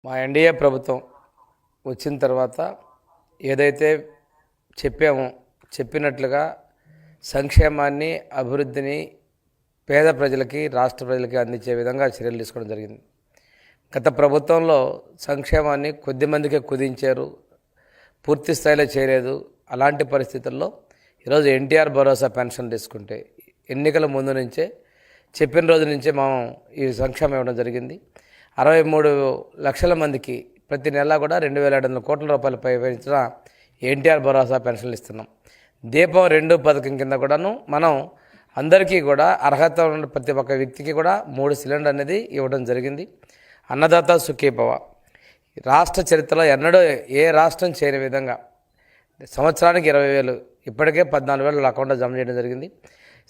మా ఎన్డీఏ ప్రభుత్వం వచ్చిన తర్వాత ఏదైతే చెప్పామో చెప్పినట్లుగా సంక్షేమాన్ని అభివృద్ధిని పేద ప్రజలకి రాష్ట్ర ప్రజలకి అందించే విధంగా చర్యలు తీసుకోవడం జరిగింది. గత ప్రభుత్వంలో సంక్షేమాన్ని కొద్దిమందికే కుదించారు, పూర్తి స్థాయిలో చేయలేదు. అలాంటి పరిస్థితుల్లో ఈరోజు ఎన్టీఆర్ భరోసా పెన్షన్ తీసుకుంటే ఎన్నికల ముందు నుంచే చెప్పిన రోజు నుంచే మనం ఈ సంక్షేమం ఇవ్వడం జరిగింది. 63 లక్షల మందికి ప్రతి నెల కూడా 2,700 కోట్ల రూపాయలు పెంచిన ఎన్టీఆర్ భరోసా పెన్షన్లు ఇస్తున్నాం. దీపం 2 పథకం కింద కూడాను మనం అందరికీ కూడా అర్హత ఉన్న ప్రతి ఒక్క వ్యక్తికి కూడా 3 సిలిండర్ అనేది ఇవ్వడం జరిగింది. అన్నదాత సుఖీభవ రాష్ట్ర చరిత్రలో ఎన్నడూ ఏ రాష్ట్రం చేయని విధంగా సంవత్సరానికి 20,000 ఇప్పటికే 14,000 అకౌంట్లో జమ చేయడం జరిగింది.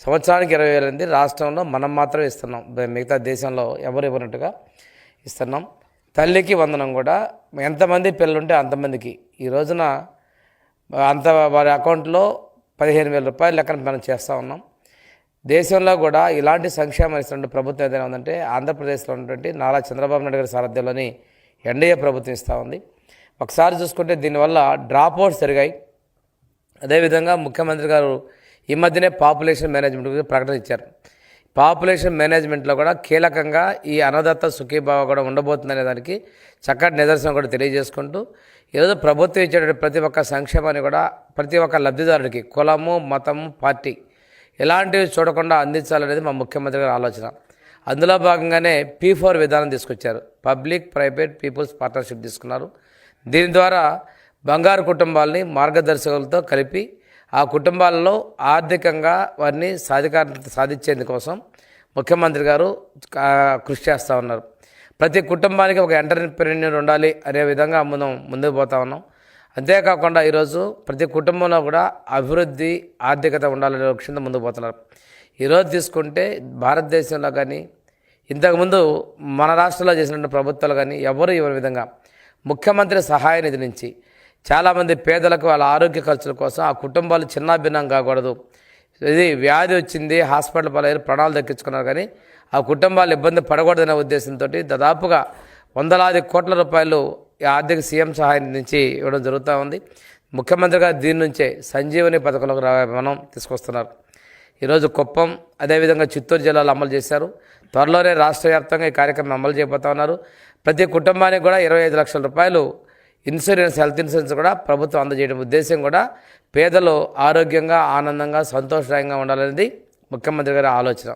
సంవత్సరానికి 20,000 అనేది రాష్ట్రంలో మనం మాత్రమే ఇస్తున్నాం, మిగతా దేశంలో ఎవరు ఇవ్వనట్టుగా ఇస్తున్నాం. తల్లికి వందనం కూడా ఎంతమంది పిల్లలుంటే అంతమందికి ఈ రోజున అంత వారి అకౌంట్లో 15,000 రూపాయల లెక్కన మనం చేస్తూ ఉన్నాం. దేశంలో కూడా ఇలాంటి సంక్షేమం ఇస్తున్న ప్రభుత్వం ఏదైనా ఉందంటే ఆంధ్రప్రదేశ్లో ఉన్నటువంటి నారా చంద్రబాబు నాయుడు గారి సారథ్యంలోని ఎన్డీఏ ప్రభుత్వం ఇస్తూ ఉంది. ఒకసారి చూసుకుంటే దీనివల్ల డ్రాప్ అవుట్స్ జరిగాయి. అదేవిధంగా ముఖ్యమంత్రి గారు ఈ మధ్యనే పాపులేషన్ మేనేజ్మెంట్ గురించి ప్రకటన ఇచ్చారు. పాపులేషన్ మేనేజ్మెంట్లో కూడా కీలకంగా ఈ అన్నదాత సుఖీభావ కూడా ఉండబోతుందనే దానికి చక్కటి నిదర్శనం కూడా తెలియజేసుకుంటూ ఈరోజు ప్రభుత్వం ఇచ్చేటువంటి ప్రతి ఒక్క సంక్షేమాన్ని కూడా ప్రతి ఒక్క లబ్ధిదారుడికి కులము మతము పార్టీ ఇలాంటివి చూడకుండా అందించాలనేది మా ముఖ్యమంత్రి గారి ఆలోచన. అందులో భాగంగానే P4 విధానం తీసుకొచ్చారు. పబ్లిక్ ప్రైవేట్ పీపుల్స్ పార్ట్నర్షిప్ తీసుకున్నారు. దీని ద్వారా బంగారు కుటుంబాలని మార్గదర్శకులతో కలిపి ఆ కుటుంబాలలో ఆర్థికంగా వారిని సాధించేందుకోసం ముఖ్యమంత్రి గారు కృషి చేస్తూ ఉన్నారు. ప్రతి కుటుంబానికి ఒక ఎంటర్‌ప్రెన్యూర్ ఉండాలి అనే విధంగా మనం ముందుకు పోతా ఉన్నాం. అంతేకాకుండా ఈరోజు ప్రతి కుటుంబంలో కూడా అభివృద్ధి ఆర్థికత ఉండాలనే లక్ష్యంతో ముందుకు పోతున్నారు. ఈరోజు తీసుకుంటే భారతదేశంలో కానీ ఇంతకుముందు మన రాష్ట్రంలో చేసినటువంటి ప్రభుత్వాలు కానీ ఎవరు ఇవ్వని విధంగా ముఖ్యమంత్రి సహాయ నిధి నుంచి చాలామంది పేదలకు వాళ్ళ ఆరోగ్య ఖర్చుల కోసం ఆ కుటుంబాలు చిన్నాభిన్నం కాకూడదు, ఇది వ్యాధి వచ్చింది హాస్పిటల్ పాలయ్యారు ప్రాణాలు దక్కించుకున్నారు, కానీ ఆ కుటుంబాలు ఇబ్బంది పడకూడదనే ఉద్దేశంతో దాదాపుగా 100,000 కోట్ల రూపాయలు ఆర్థిక సీఎం సహాయం నుంచి ఇవ్వడం జరుగుతూ ఉంది. ముఖ్యమంత్రి గారు దీని నుంచే సంజీవని పథకంలోకి మనం తీసుకొస్తున్నారు. ఈరోజు కుప్పం అదేవిధంగా చిత్తూరు జిల్లాలో అమలు చేశారు. త్వరలోనే రాష్ట్ర వ్యాప్తంగా ఈ కార్యక్రమం అమలు చేయబోతా ఉన్నారు. ప్రతి కుటుంబానికి కూడా 25 లక్షల రూపాయలు ఇన్సూరెన్స్, హెల్త్ ఇన్సూరెన్స్ కూడా ప్రభుత్వం అందజేయడం ఉద్దేశం కూడా పేదలు ఆరోగ్యంగా ఆనందంగా సంతోషదాయంగా ఉండాలనేది ముఖ్యమంత్రి గారి ఆలోచన.